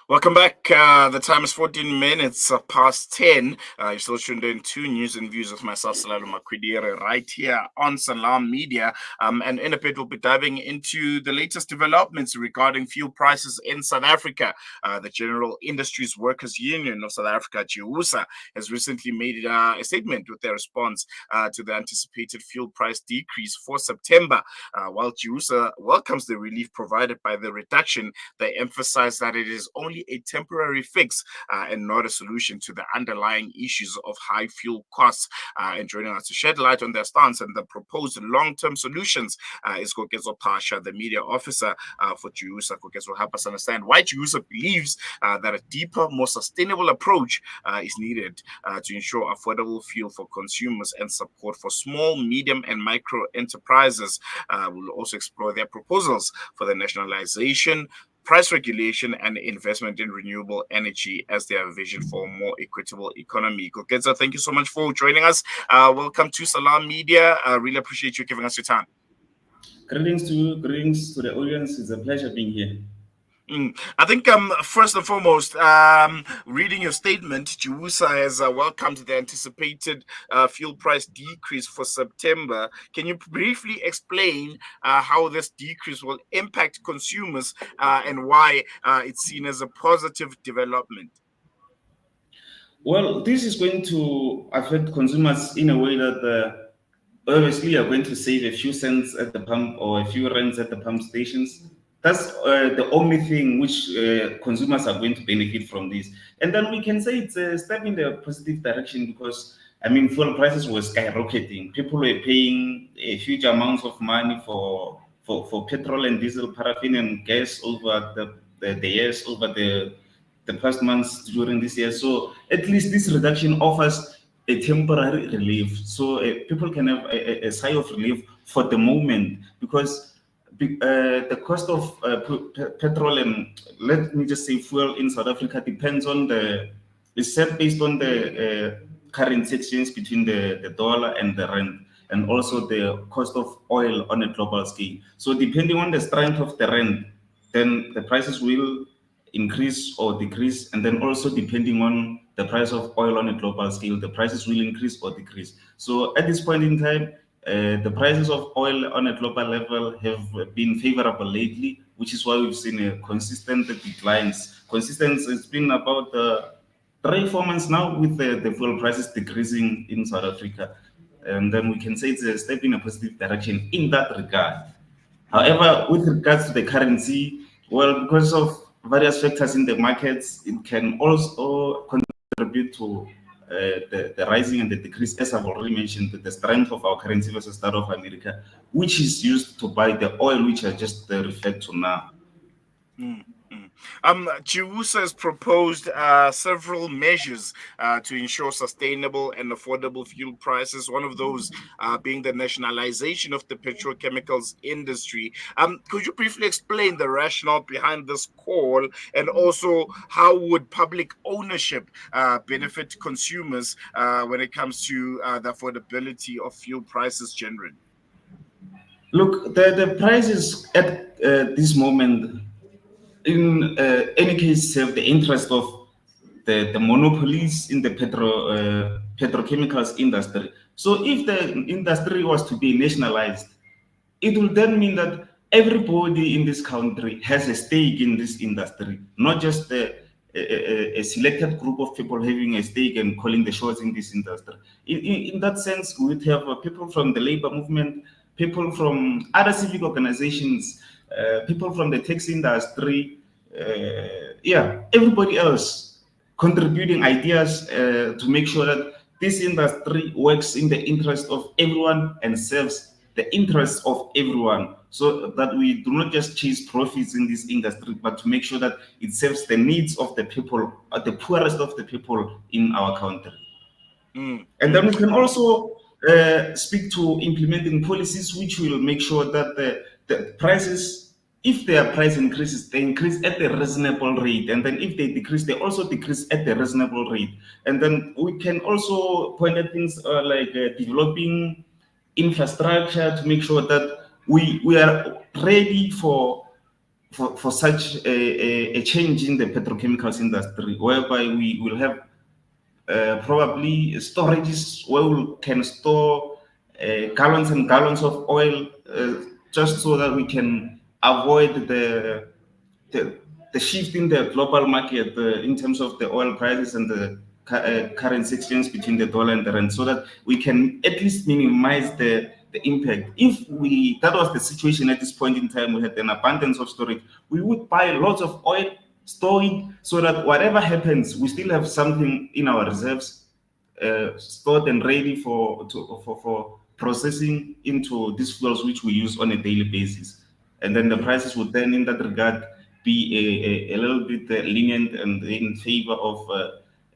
Welcome back. The time is 14 minutes past 10. You're still tuned in to News and Views with myself, Salalo Makwidire, right here on Salam Media. And in a bit, we'll be diving into the latest developments regarding fuel prices in South Africa. The General Industries Workers Union of South Africa, GIWUSA, has recently made a statement with their response to the anticipated fuel price decrease for September. While GIWUSA welcomes the relief provided by the reduction, they emphasize that it is only a temporary fix and not a solution to the underlying issues of high fuel costs. And joining us to shed light on their stance and the proposed long-term solutions is Koketso Phasha, the media officer for GIWUSA. Koketso will help us understand why GIWUSA believes that a deeper, more sustainable approach is needed to ensure affordable fuel for consumers and support for small, medium, and micro enterprises. We'll also explore their proposals for the nationalization, price regulation, and investment in renewable energy as their vision for a more equitable economy. Koketso, thank you so much for joining us. Welcome to Salam Media. I really appreciate you giving us your time. Greetings to you, greetings to the audience. It's a pleasure being here. I think first and foremost, reading your statement, GIWUSA has welcomed the anticipated fuel price decrease for September. Can you briefly explain how this decrease will impact consumers and why it's seen as a positive development? Well, this is going to affect consumers in a way that obviously you're going to save a few cents at the pump or a few rands at the pump stations. That's the only thing which consumers are going to benefit from this. And then we can say it's a step in the positive direction because, I mean, fuel prices were skyrocketing. People were paying a huge amounts of money for petrol and diesel, paraffin and gas over the years, over the past months during this year. So at least this reduction offers a temporary relief. So people can have a sigh of relief for the moment because the cost of petrol and let me just say fuel in South Africa depends on it's set based on the currency exchange between the dollar and the rand and also the cost of oil on a global scale. So depending on the strength of the rand, then the prices will increase or decrease, and then also depending on the price of oil on a global scale, the prices will increase or decrease. So at this point in time, the prices of oil on a global level have been favorable lately, which is why we've seen a consistent declines. Consistent, it's been about 3-4 months now with the fuel prices decreasing in South Africa. And then we can say it's a step in a positive direction in that regard. However, with regards to the currency, well, because of various factors in the markets, it can also contribute to the rising and the decrease, as I've already mentioned, the strength of our currency versus that of America, which is used to buy the oil, which I just referred to now. GIWUSA has proposed several measures to ensure sustainable and affordable fuel prices. One of those being the nationalization of the petrochemicals industry. Could you briefly explain the rationale behind this call, and also how would public ownership benefit consumers when it comes to the affordability of fuel prices generally? Look, the prices at this moment, in any case, serve the interest of the monopolies in the petrochemicals industry. So if the industry was to be nationalized, it will then mean that everybody in this country has a stake in this industry, not just a selected group of people having a stake and calling the shots in this industry. In that sense, we would have people from the labor movement, people from other civic organizations, people from the taxi industry, everybody else contributing ideas to make sure that this industry works in the interest of everyone and serves the interests of everyone, so that we do not just chase profits in this industry, but to make sure that it serves the needs of the people, the poorest of the people in our country. And then we can also speak to implementing policies which will make sure that the prices, if their price increases, they increase at a reasonable rate. And then if they decrease, they also decrease at a reasonable rate. And then we can also point at things like developing infrastructure to make sure that we are ready for for such a change in the petrochemicals industry, whereby we will have probably storages where we can store gallons and gallons of oil, just so that we can avoid the, the shift in the global market in terms of the oil prices and the currency exchange between the dollar and the rand, so that we can at least minimize the impact. If we that was the situation at this point in time, we had an abundance of storage, we would buy lots of oil, store it, so that whatever happens, we still have something in our reserves stored and ready for processing into these fuels which we use on a daily basis. And then the prices would then, in that regard, be a little bit lenient and in favor of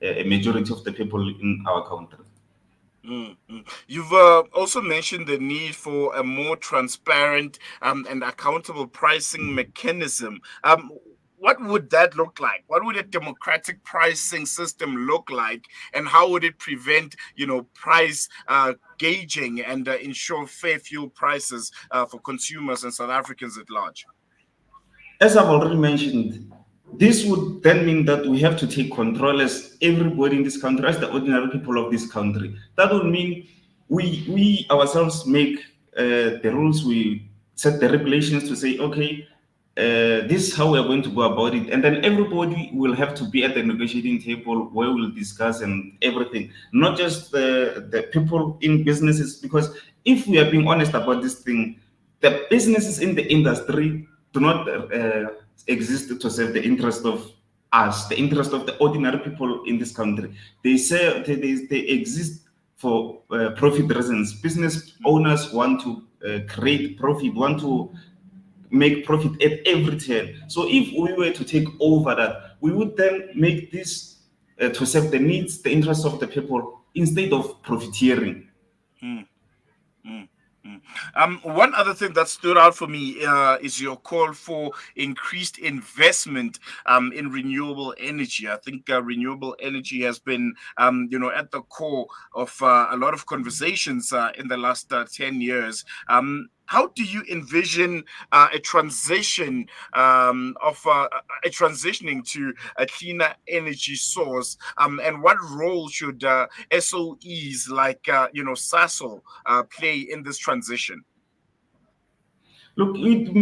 a majority of the people in our country. You've also mentioned the need for a more transparent and accountable pricing mechanism. What would that look like? What would a democratic pricing system look like, and how would it prevent, price gauging and ensure fair fuel prices for consumers and South Africans at large? As I've already mentioned, this would then mean that we have to take control as everybody in this country, as the ordinary people of this country. That would mean we ourselves make the rules, we set the regulations to say, okay, this is how we're going to go about it. And then everybody will have to be at the negotiating table where we'll discuss and everything, not just the people in businesses. Because if we are being honest about this thing, the businesses in the industry do not exist to serve the interest of us, the interest of the ordinary people in this country. They say they exist for profit reasons. Business owners want to create profit, want to make profit at every turn. So if we were to take over that, we would then make this to serve the needs, the interests of the people instead of profiteering. Mm, mm, mm. One other thing that stood out for me is your call for increased investment in renewable energy. I think renewable energy has been, at the core of a lot of conversations in the last 10 years. How do you envision a transition of a transitioning to a cleaner energy source? And what role should SOEs like SASO play in this transition? Look, it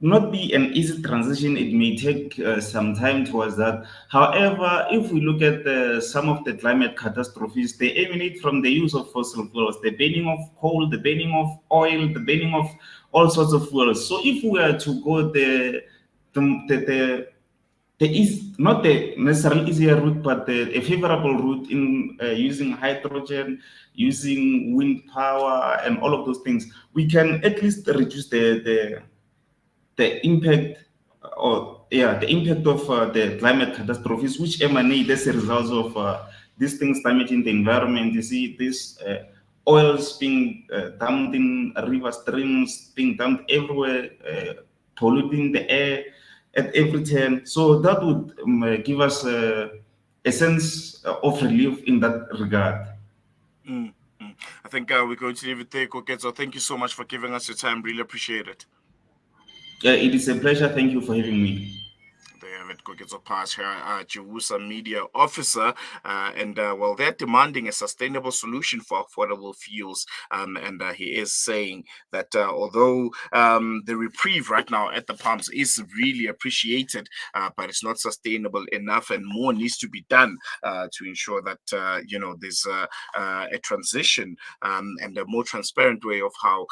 not be an easy transition. It may take some time towards that. However, if we look at some of the climate catastrophes, they emanate from the use of fossil fuels, the burning of coal, the burning of oil, the burning of all sorts of fuels. So if we are to go the there is not the necessarily easier route, but a favorable route in using hydrogen, using wind power, and all of those things. We can at least reduce the impact, or yeah, the impact of the climate catastrophes which emanate as a result of these things damaging the environment. You see these oils being dumped in river streams, being dumped everywhere, polluting the air at every turn. So that would give us a sense of relief in that regard. Mm, I think we're going to leave it there, Koketso. Thank you so much for giving us your time. Really appreciate it. It is a pleasure. Thank you for having me. They have it, Koketso Phasha, GIWUSA media officer, and well, they're demanding a sustainable solution for affordable fuels. And he is saying that although the reprieve right now at the pumps is really appreciated, but it's not sustainable enough, and more needs to be done to ensure that there's a transition and a more transparent way of how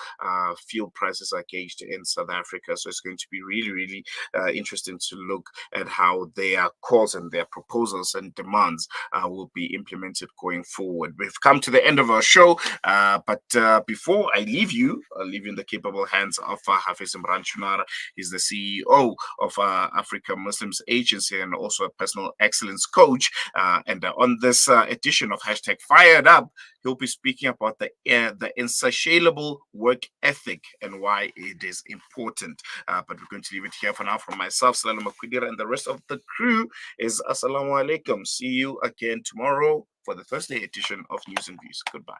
fuel prices are gauged in South Africa. So it's going to be really, really interesting to look at how their calls and their proposals and demands will be implemented going forward. We've come to the end of our show, but before I leave you, I'll leave you in the capable hands of Hafiz Imran Chunar. He's the CEO of Africa Muslims Agency and also a personal excellence coach. And on this edition of Hashtag Fired Up, he'll be speaking about the insatiable work ethic and why it is important. But we're going to leave it here for now. From myself, Salam Makwidira, and the rest of the crew is Assalamu alaikum. See you again tomorrow for the Thursday edition of News and Views. Goodbye.